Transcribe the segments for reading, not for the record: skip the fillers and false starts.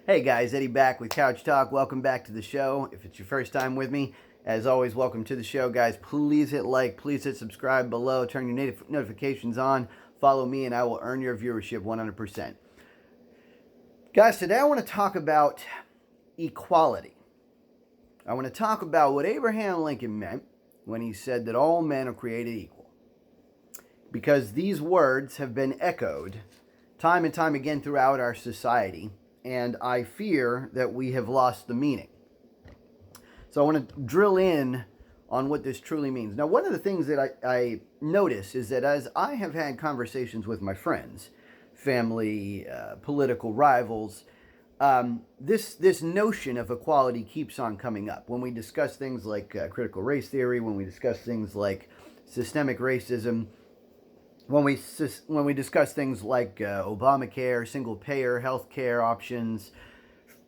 Hey guys, Eddie back with Couch Talk. Welcome back to the show. If it's your first time with me, as always, welcome to the show, guys. Please hit like, please hit subscribe below, turn your notifications on, follow me, and I will earn your viewership 100%. Guys, today I want to talk about equality. I want to talk about what Abraham Lincoln meant when he said that all men are created equal. Because these words have been echoed time and time again throughout our society, and I fear that we have lost the meaning. So I want to drill in on what this truly means. Now, one of the things that I notice is that as I have had conversations with my friends, family, political rivals, this notion of equality keeps on coming up. When we discuss things like critical race theory, when we discuss things like systemic racism, when we discuss things like Obamacare, single-payer health care options,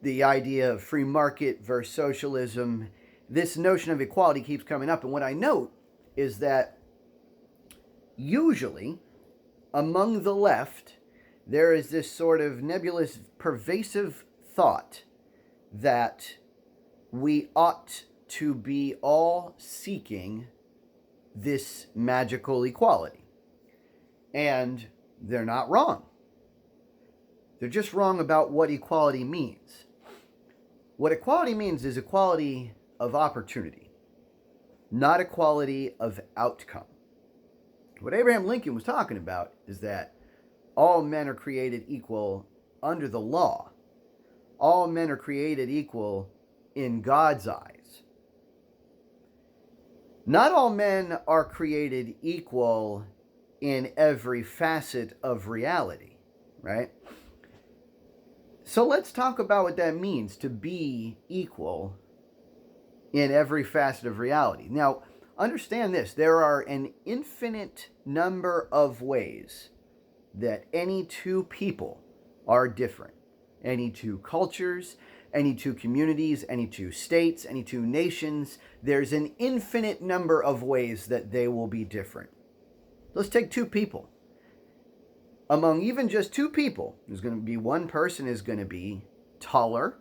the idea of free market versus socialism, this notion of equality keeps coming up. And what I note is that usually among the left, there is this sort of nebulous, pervasive thought that we ought to be all seeking this magical equality. And they're not wrong. They're just wrong about what equality means. What equality means is equality of opportunity, not equality of outcome. What Abraham Lincoln was talking about is that all men are created equal under the law. All men are created equal in God's eyes. Not all men are created equal in every facet of reality, right? So let's talk about what that means to be equal in every facet of reality. Now, understand this. There are an infinite number of ways that any two people are different. Any two cultures, any two communities, any two states, any two nations. There's an infinite number of ways that they will be different. Let's take two people. Among even just two people, there's going to be one person is going to be taller,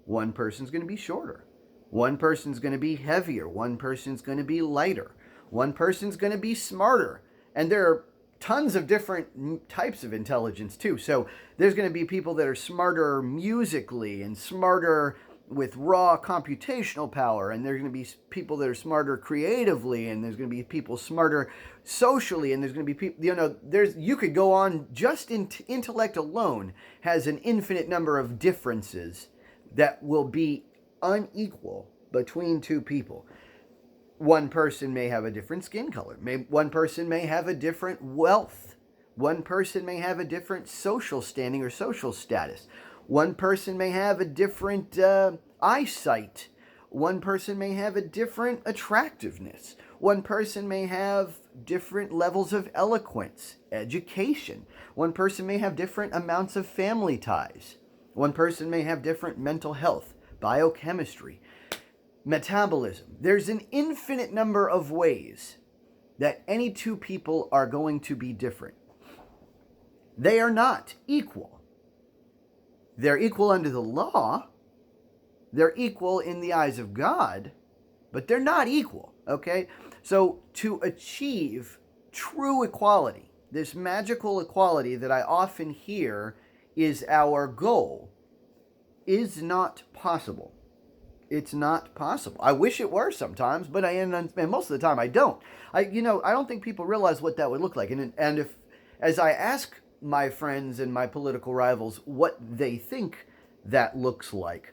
one person's going to be shorter. One person's going to be heavier, one person's going to be lighter. One person's going to be smarter. And there are tons of different types of intelligence too. So there's going to be people that are smarter musically and smarter with raw computational power, and there's going to be people that are smarter creatively, and there's going to be people smarter socially, and there's going to be people, you could go on. Just intellect alone has an infinite number of differences that will be unequal between two people. One person may have a different skin color. One person may have a different wealth. One person may have a different social standing or social status. One person may have a different eyesight. One person may have a different attractiveness. One person may have different levels of eloquence, education. One person may have different amounts of family ties. One person may have different mental health, biochemistry, metabolism. There's an infinite number of ways that any two people are going to be different. They are not equal. They're equal under the law. They're equal in the eyes of God, but they're not equal, okay? So to achieve true equality, this magical equality that I often hear is our goal, is not possible. It's not possible. I wish it were sometimes, but and most of the time I don't. I don't think people realize what that would look like. And if, as I ask my friends and my political rivals what they think that looks like,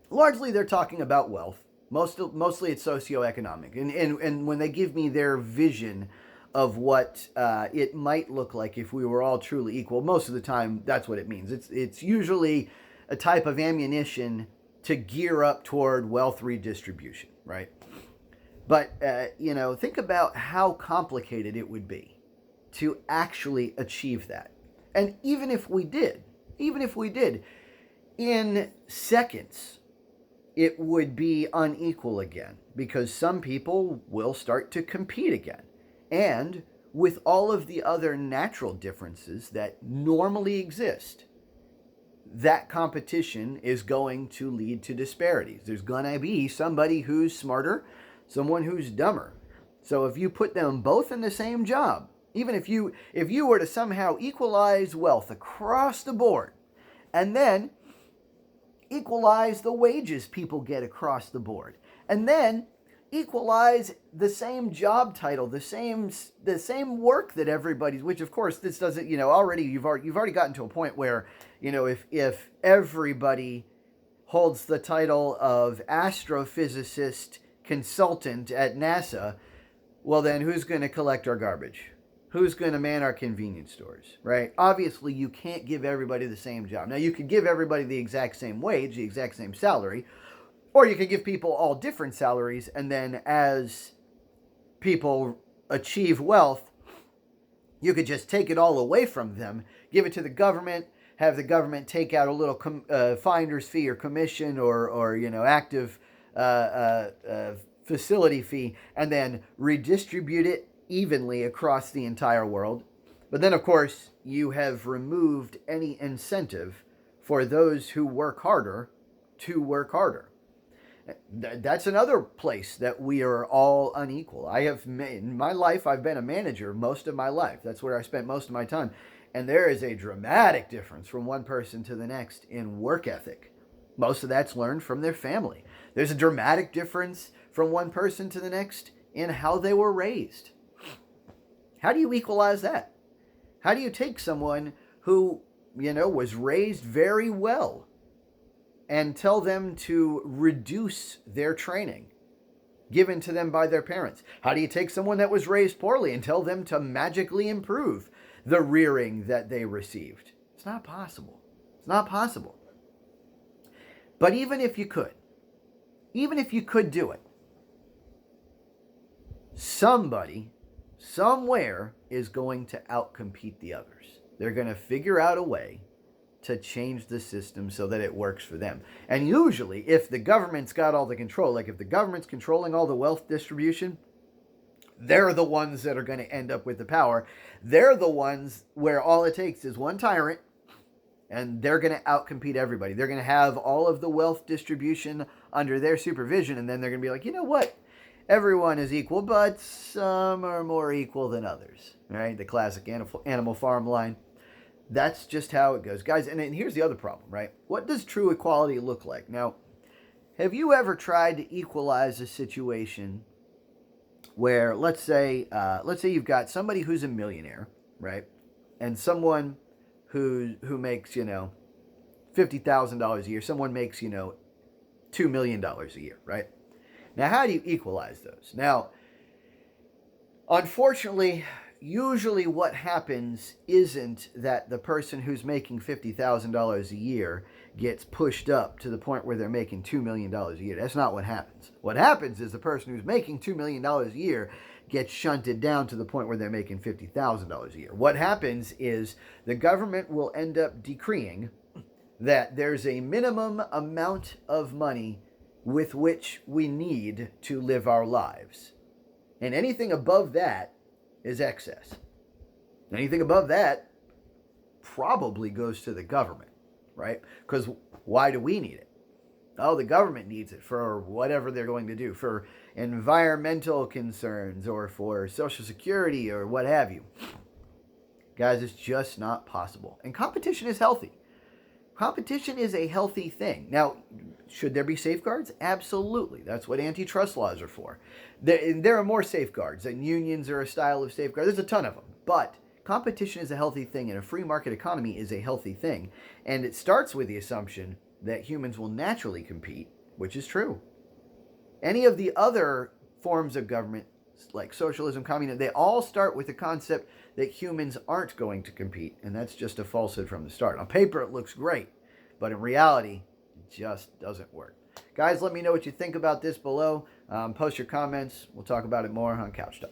largely they're talking about wealth. Mostly it's socioeconomic. And when they give me their vision of what it might look like if we were all truly equal, most of the time that's what it means. It's usually a type of ammunition to gear up toward wealth redistribution, right? But, think about how complicated it would be to actually achieve that. And even if we did, in seconds, it would be unequal again, because some people will start to compete again. And with all of the other natural differences that normally exist, that competition is going to lead to disparities. There's going to be somebody who's smarter, someone who's dumber. So if you put them both in the same job, even if you were to somehow equalize wealth across the board, and then equalize the wages people get across the board, and then equalize the same job title, the same work that everybody's, which of course this doesn't, already you've already gotten to a point where, if everybody holds the title of astrophysicist consultant at NASA, well then who's going to collect our garbage? Who's going to man our convenience stores, right? Obviously, you can't give everybody the same job. Now, you could give everybody the exact same wage, the exact same salary, or you could give people all different salaries, and then as people achieve wealth, you could just take it all away from them, give it to the government, have the government take out a little finder's fee or commission or active facility fee, and then redistribute it evenly across the entire world. But then, of course, you have removed any incentive for those who work harder to work harder. That's another place that we are all unequal. In my life, I've been a manager most of my life. That's where I spent most of my time. And there is a dramatic difference from one person to the next in work ethic. Most of that's learned from their family. There's a dramatic difference from one person to the next in how they were raised. How do you equalize that? How do you take someone who, was raised very well and tell them to reduce their training given to them by their parents? How do you take someone that was raised poorly and tell them to magically improve the rearing that they received? It's not possible. It's not possible. But even if you could do it, somebody somewhere is going to outcompete the others. They're going to figure out a way to change the system so that it works for them. And usually, if the government's got all the control, like if the government's controlling all the wealth distribution, they're the ones that are going to end up with the power. They're the ones where all it takes is one tyrant, and they're going to outcompete everybody. They're going to have all of the wealth distribution under their supervision, and then they're going to be like, you know what? Everyone is equal, but some are more equal than others, right? The classic Animal Farm line. That's just how it goes. Guys, and here's the other problem, right? What does true equality look like? Now, have you ever tried to equalize a situation where, let's say you've got somebody who's a millionaire, right? And someone who makes, $50,000 a year. Someone makes, $2 million a year, right? Now, how do you equalize those? Now, unfortunately, usually what happens isn't that the person who's making $50,000 a year gets pushed up to the point where they're making $2 million a year. That's not what happens. What happens is the person who's making $2 million a year gets shunted down to the point where they're making $50,000 a year. What happens is the government will end up decreeing that there's a minimum amount of money with which we need to live our lives. And anything above that is excess. Anything above that probably goes to the government, right? Because why do we need it? Oh, the government needs it for whatever they're going to do, for environmental concerns or for Social Security or what have you. Guys, it's just not possible. And competition is healthy. Competition is a healthy thing. Now, should there be safeguards? Absolutely. That's what antitrust laws are for. There are more safeguards, and unions are a style of safeguard. There's a ton of them. But competition is a healthy thing, and a free market economy is a healthy thing. And it starts with the assumption that humans will naturally compete, which is true. Any of the other forms of government, like socialism, communism, they all start with the concept that humans aren't going to compete, and that's just a falsehood from the start. On paper, it looks great, but in reality, it just doesn't work. Guys, let me know what you think about this below. Post your comments. We'll talk about it more on Couch Talk.